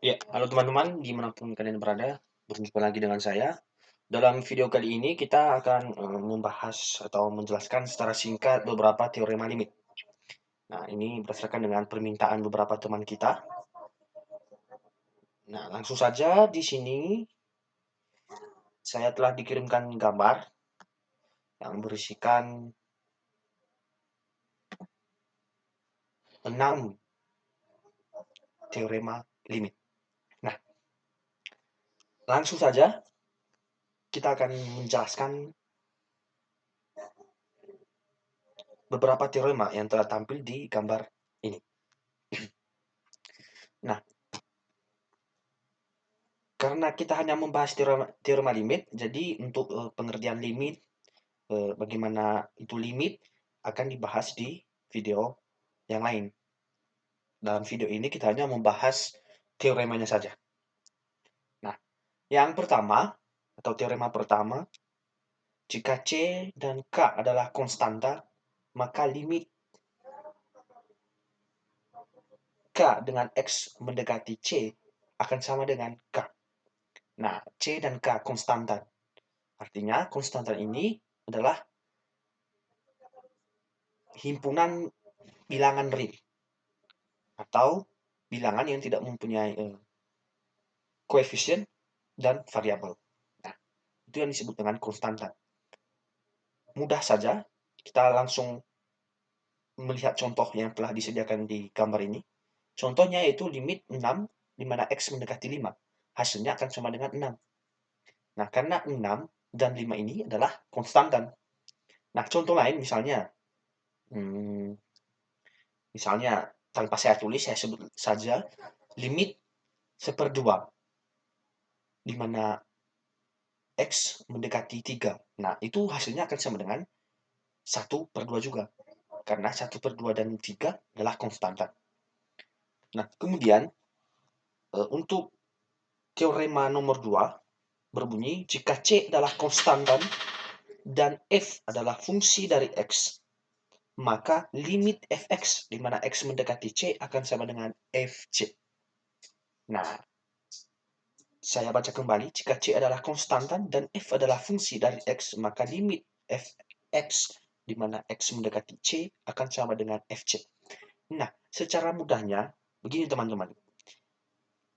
Ya, halo teman-teman, dimanapun kalian berada, berjumpa lagi dengan saya. Dalam video kali ini kita akan membahas atau menjelaskan secara singkat beberapa teorema limit. Nah, ini berdasarkan dengan permintaan beberapa teman kita. Nah, langsung saja di sini saya telah dikirimkan gambar yang berisikan 6 teorema limit. Nah, langsung saja kita akan menjelaskan beberapa teorema yang telah tampil di gambar ini. Nah, karena kita hanya membahas teorema limit, jadi untuk pengertian limit, bagaimana itu limit, akan dibahas di video yang lain. Dalam video ini kita hanya membahas teoremanya saja. Nah, yang pertama, atau teorema pertama, jika C dan K adalah konstanta, maka limit K dengan X mendekati C akan sama dengan K. Nah, C dan K konstanta. Artinya, konstanta ini adalah himpunan bilangan real atau bilangan yang tidak mempunyai koefisien dan variabel. Nah, itu yang disebut dengan konstanta. Mudah saja, kita langsung melihat contoh yang telah disediakan di gambar ini. Contohnya yaitu limit 6, di mana X mendekati 5. Hasilnya akan sama dengan 6. Nah, karena 6 dan 5 ini adalah konstantan. Nah, contoh lain misalnya, misalnya tanpa saya tulis, saya sebut saja limit 1/2, di mana X mendekati 3. Nah, itu hasilnya akan sama dengan 1/2 juga. Karena 1/2 dan 3 adalah konstanta. Nah, kemudian untuk teorema nomor 2 berbunyi jika C adalah konstantan dan F adalah fungsi dari X, maka limit Fx di mana X mendekati C akan sama dengan Fc. Nah, saya baca kembali, jika C adalah konstantan dan F adalah fungsi dari X, maka limit Fx di mana X mendekati C akan sama dengan Fc. Nah, secara mudahnya, begini teman-teman.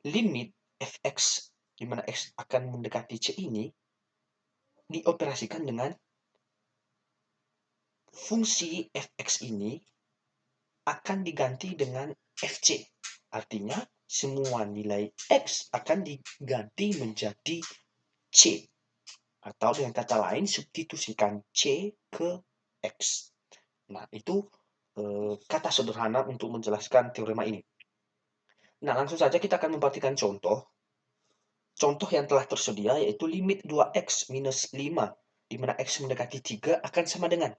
Limit Fx di mana X akan mendekati C ini dioperasikan dengan fungsi Fx ini akan diganti dengan Fc. Artinya, semua nilai X akan diganti menjadi C. Atau dengan kata lain, substitusikan C ke X. Nah, itu kata sederhana untuk menjelaskan teorema ini. Nah, langsung saja kita akan memperhatikan contoh. Contoh yang telah tersedia yaitu limit 2x minus 5, di mana x mendekati 3 akan sama dengan.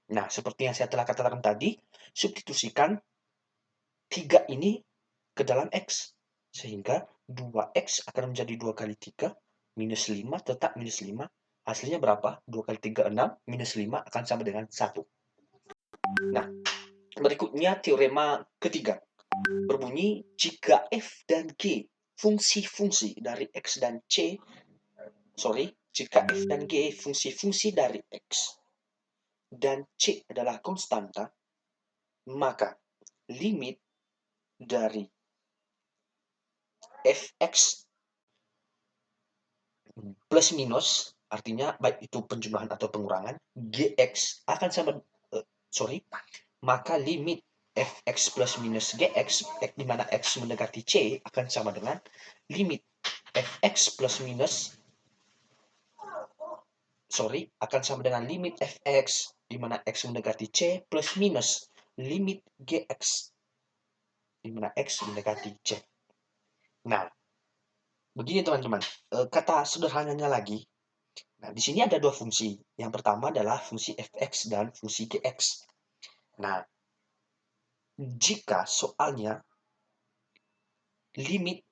Nah, seperti yang saya telah katakan tadi, substitusikan 3 ini ke dalam x. Sehingga 2x akan menjadi 2 kali 3, minus 5, tetap minus 5. Hasilnya berapa? 2 kali 3, 6, minus 5 akan sama dengan 1. Nah, berikutnya teorema ketiga. Berbunyi, jika f dan g fungsi-fungsi dari x dan c, jika f dan g fungsi-fungsi dari x dan c adalah konstanta, maka limit dari fx plus minus, artinya baik itu penjumlahan atau pengurangan, gx akan sama, maka limit fx plus minus gx, di mana x mendekati c, akan sama dengan limit fx plus minus, akan sama dengan limit fx, di mana x mendekati c, plus minus limit gx, di mana x mendekati c. Nah, begini teman-teman, kata sederhananya lagi. Nah, di sini ada dua fungsi. Yang pertama adalah fungsi fx dan fungsi gx. Nah, jika soalnya limit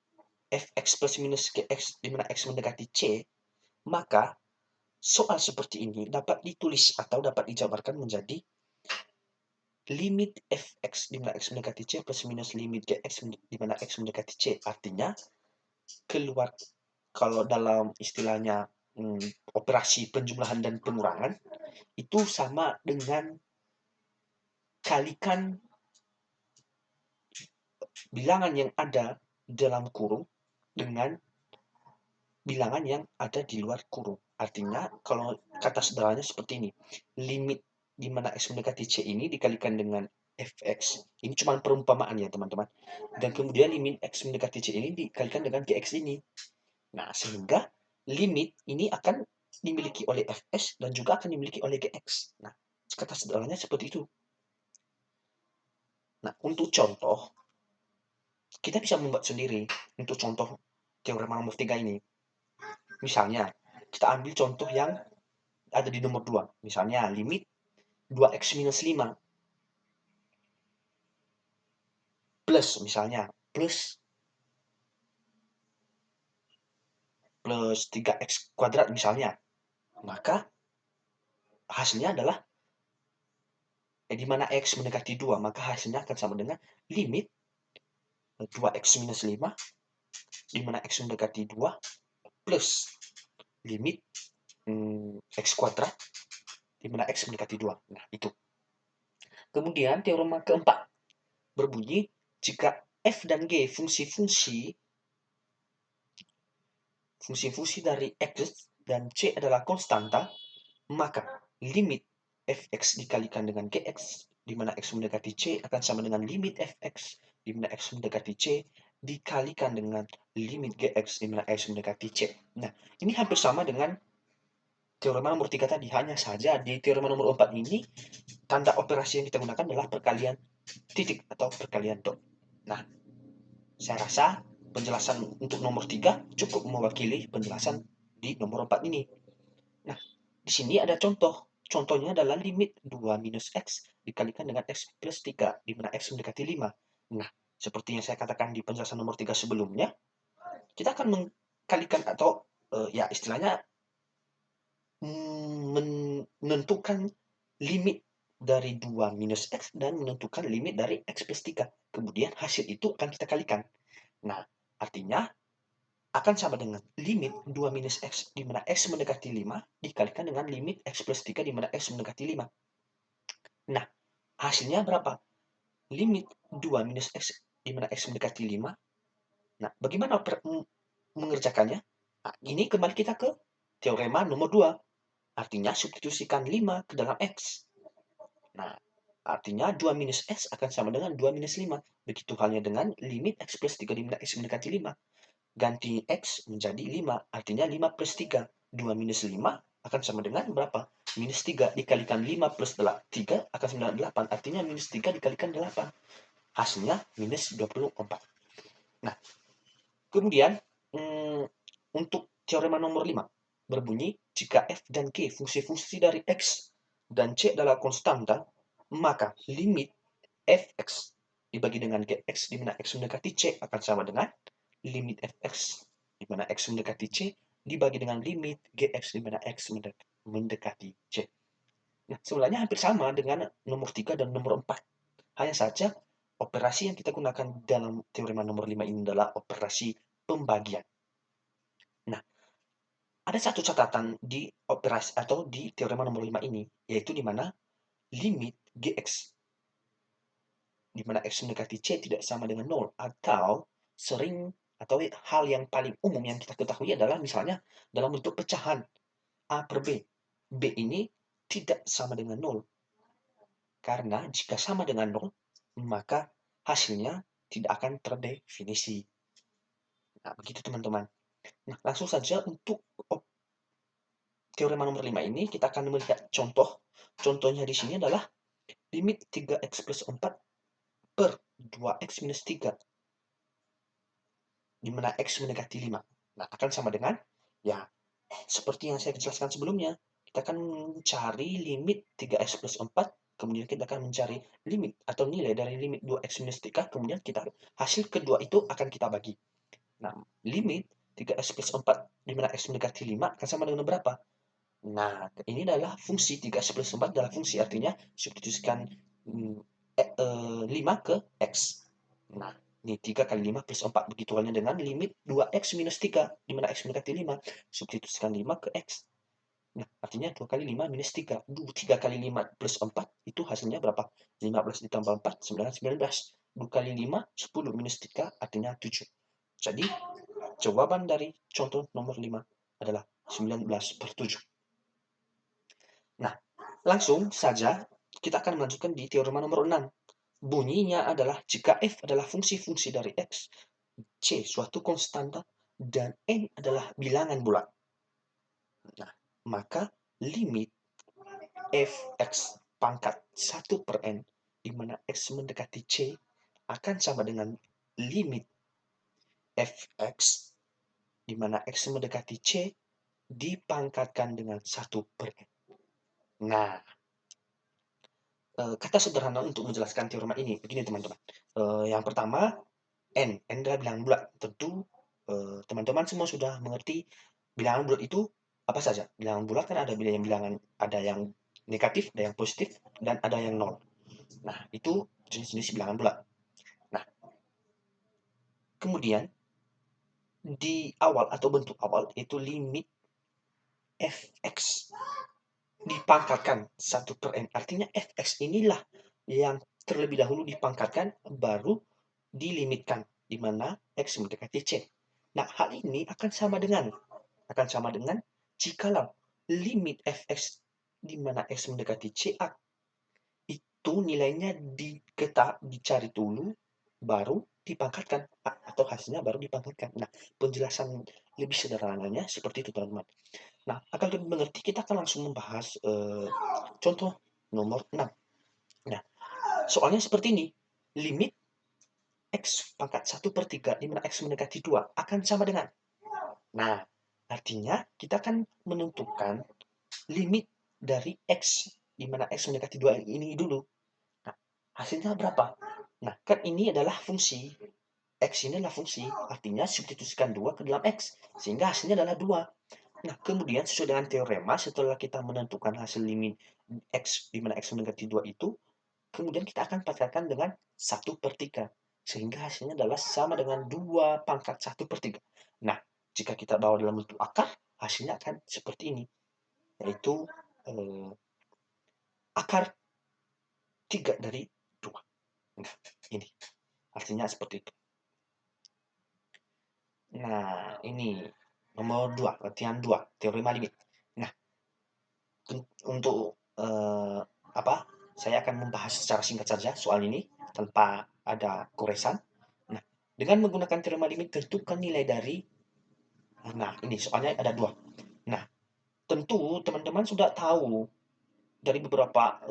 fx plus minus gx di mana x mendekati c, maka soal seperti ini dapat ditulis atau dapat dijabarkan menjadi limit fx di mana x mendekati c plus minus limit gx di mana x mendekati c. Artinya, keluar, kalau dalam istilahnya operasi penjumlahan dan pengurangan, itu sama dengan kalikan bilangan yang ada dalam kurung dengan bilangan yang ada di luar kurung. Artinya, kalau kata sederhananya seperti ini, limit di mana X mendekati C ini dikalikan dengan Fx, ini cuma perumpamaan ya teman-teman, dan kemudian limit X mendekati C ini dikalikan dengan Gx ini. Nah, sehingga limit ini akan dimiliki oleh Fs dan juga akan dimiliki oleh Gx. Nah, kata sederhananya seperti itu. Nah, untuk contoh, kita bisa membuat sendiri untuk contoh teorema nomor 3 ini. Misalnya, kita ambil contoh yang ada di nomor 2. Misalnya, limit 2x minus 5 plus, misalnya, plus 3x kuadrat misalnya. Maka, hasilnya adalah, di mana x mendekati 2, maka hasilnya akan sama dengan limit 2x minus 5, di mana x mendekati 2, plus limit x kuadrat, di mana x mendekati 2. Nah, itu. Kemudian teorema keempat berbunyi, jika f dan g fungsi-fungsi dari x dan c adalah konstanta, maka limit fx dikalikan dengan gx, di mana x mendekati c akan sama dengan limit fx, di mana x mendekati c dikalikan dengan limit gx, di mana x mendekati c. Nah, ini hampir sama dengan teorema nomor 3 tadi, hanya saja di teorema nomor 4 ini tanda operasi yang kita gunakan adalah perkalian titik atau perkalian dot. Nah, saya rasa penjelasan untuk nomor 3 cukup mewakili penjelasan di nomor 4 ini. Nah, di sini ada contoh. Contohnya adalah limit 2 minus X dikalikan dengan X plus 3, di mana X mendekati 5. Nah, seperti yang saya katakan di penjelasan nomor 3 sebelumnya, kita akan mengkalikan atau ya istilahnya menentukan limit dari 2 minus X dan menentukan limit dari X plus 3. Kemudian hasil itu akan kita kalikan. Nah, artinya akan sama dengan limit 2 minus X di mana X mendekati 5 dikalikan dengan limit X plus 3 di mana X mendekati 5. Nah, hasilnya berapa? Limit 2 minus X di mana X mendekati 5. Nah, bagaimana mengerjakannya? Nah, ini kembali kita ke teorema nomor 2. Artinya substitusikan 5 ke dalam X. Nah, artinya 2 minus X akan sama dengan 2 minus 5. Begitu halnya dengan limit X plus 3 di mana X mendekati 5. Ganti X menjadi 5, artinya 5 plus 3. 2 minus 5 akan sama dengan berapa? Minus 3 dikalikan 5 plus 3 akan sama dengan 8. Artinya minus 3 dikalikan 8. Hasilnya minus 24. Nah, kemudian untuk teorema nomor 5 berbunyi, jika f dan g fungsi-fungsi dari x dan c adalah konstanta, maka limit fx dibagi dengan gx di mana x mendekati c akan sama dengan limit fx di mana x mendekati c dibagi dengan limit gx di mana x mendekati c. Nah, sebenarnya hampir sama dengan nomor 3 dan nomor 4. Hanya saja operasi yang kita gunakan dalam teorema nomor 5 ini adalah operasi pembagian. Nah, ada satu catatan di operasi atau di teorema nomor 5 ini, yaitu di mana limit gx di mana x mendekati c tidak sama dengan 0, atau sering atau hal yang paling umum yang kita ketahui adalah misalnya dalam bentuk pecahan A per B. B ini tidak sama dengan 0. Karena jika sama dengan 0, maka hasilnya tidak akan terdefinisi. Nah, begitu teman-teman. Nah, langsung saja untuk teorema nomor 5 ini kita akan melihat contoh. Contohnya di sini adalah limit 3x plus 4 per 2x minus 3 di mana x mendekati 5. Nah, akan sama dengan, ya, seperti yang saya jelaskan sebelumnya. Kita akan mencari limit 3x plus 4, kemudian kita akan mencari limit atau nilai dari limit 2x minus 3, kemudian hasil kedua itu akan kita bagi. Nah, limit 3x plus 4 di mana x mendekati 5 akan sama dengan berapa? Nah, ini adalah fungsi 3x plus 4 adalah fungsi, artinya substitusikan 5 ke x. Nah, Ini 3 kali 5 plus 4. Begitu halnya dengan limit 2x minus 3, di mana x mendekati 5. Substitusikan 5 ke x. Nah, artinya 2 kali 5 minus 3. 3 kali 5 plus 4, itu hasilnya berapa? 15 ditambah 4, 19. 2 kali 5, 10 minus 3, artinya 7. Jadi, jawaban dari contoh nomor 5 adalah 19/7. Nah, langsung saja kita akan melanjutkan di teorema nomor 6. Bunyinya adalah jika f adalah fungsi-fungsi dari x, c suatu konstanta, dan n adalah bilangan bulat. Nah, maka limit fx pangkat 1 per n, di mana x mendekati c, akan sama dengan limit fx, di mana x mendekati c, dipangkatkan dengan 1 per n. Nah, kata sederhana untuk menjelaskan teorema ini, begini teman-teman. Yang pertama, n adalah bilangan bulat. Tentu teman-teman semua sudah mengerti bilangan bulat itu apa saja. Bilangan bulat kan ada bilangan, ada yang negatif, ada yang positif, dan ada yang nol. Nah, itu jenis-jenis bilangan bulat. Nah, kemudian di awal atau bentuk awal itu limit fx dipangkatkan 1 per n. Artinya fx inilah yang terlebih dahulu dipangkatkan, baru dilimitkan, di mana x mendekati c. Nah, hal ini akan sama dengan jikalau limit fx di mana x mendekati c itu nilainya dicari dulu, baru dipangkatkan, atau hasilnya baru dipangkatkan. Nah, penjelasan lebih sederhananya seperti itu, teman-teman. Nah, agar lebih mengerti, kita akan langsung membahas contoh nomor 6. Nah, soalnya seperti ini. Limit x pangkat 1 per 3, di mana x mendekati 2, akan sama dengan. Nah, artinya kita akan menentukan limit dari x, di mana x mendekati 2 ini dulu. Nah, hasilnya berapa? Nah, kan ini adalah fungsi. X ini adalah fungsi, artinya substitusikan 2 ke dalam x, sehingga hasilnya adalah 2. Nah, kemudian sesuai dengan teorema, setelah kita menentukan hasil limit x, di mana x mendekati 2 itu, kemudian kita akan pangkatkan dengan 1 per 3. Sehingga hasilnya adalah sama dengan 2 pangkat 1 per 3. Nah, jika kita bawa dalam bentuk akar, hasilnya akan seperti ini. Yaitu akar 3 dari 2. Nah, ini. Artinya seperti itu. Nah, ini nomor 2, latihan 2, teorema limit. Nah, untuk saya akan membahas secara singkat saja soal ini tanpa ada goresan. Nah, dengan menggunakan teorema limit, tentukan nilai dari, nah ini soalnya ada 2. Nah, tentu teman-teman sudah tahu dari beberapa,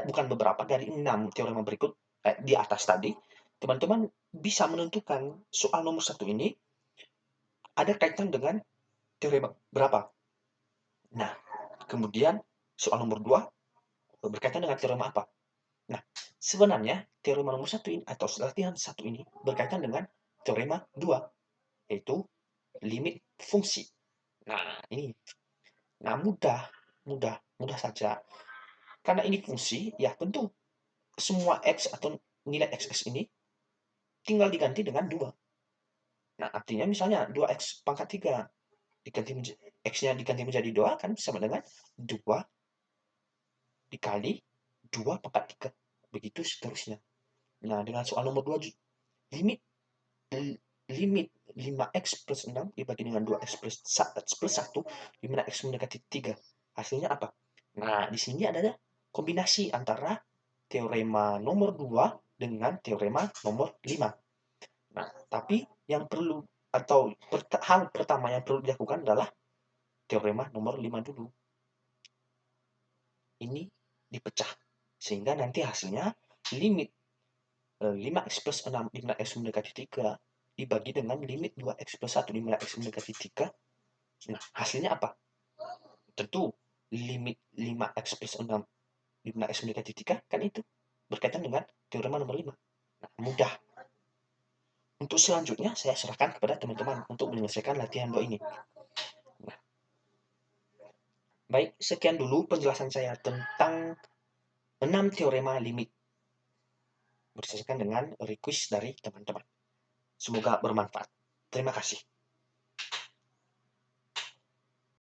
bukan beberapa, dari 6 teorema berikut di atas tadi, teman-teman bisa menentukan soal nomor 1 ini ada kaitan dengan teorema berapa. Nah, kemudian soal nomor 2 berkaitan dengan teorema apa. Nah, sebenarnya teorema nomor 1 ini atau latihan 1 ini berkaitan dengan teorema 2, yaitu limit fungsi. Nah, ini. Nah, mudah saja. Karena ini fungsi, ya tentu semua x atau nilai xx ini tinggal diganti dengan 2. Nah, artinya misalnya 2x pangkat 3 x-nya diganti menjadi 2 kan sama dengan 2 dikali 2 pangkat 3. Begitu seterusnya. Nah, dengan soal nomor 2, limit 5x plus 6 dibagi dengan 2x plus 1, di mana x mendekati 3. Hasilnya apa? Nah, di sini ada kombinasi antara teorema nomor 2 dengan teorema nomor 5. Nah, tapi yang perlu atau hal pertama yang perlu dilakukan adalah teorema nomor 5 dulu. Ini dipecah. Sehingga nanti hasilnya limit 5x plus 6 di mana x mendekati 3 dibagi dengan limit 2x plus 1 di mana x mendekati 3. Nah, hasilnya apa? Tentu limit 5x plus 6 di mana x mendekati 3 kan itu berkaitan dengan teorema nomor 5. Nah, mudah. Untuk selanjutnya saya serahkan kepada teman-teman untuk menyelesaikan latihan 2 ini. Nah, baik, sekian dulu penjelasan saya tentang 6 teorema limit berdasarkan dengan request dari teman-teman. Semoga bermanfaat. Terima kasih.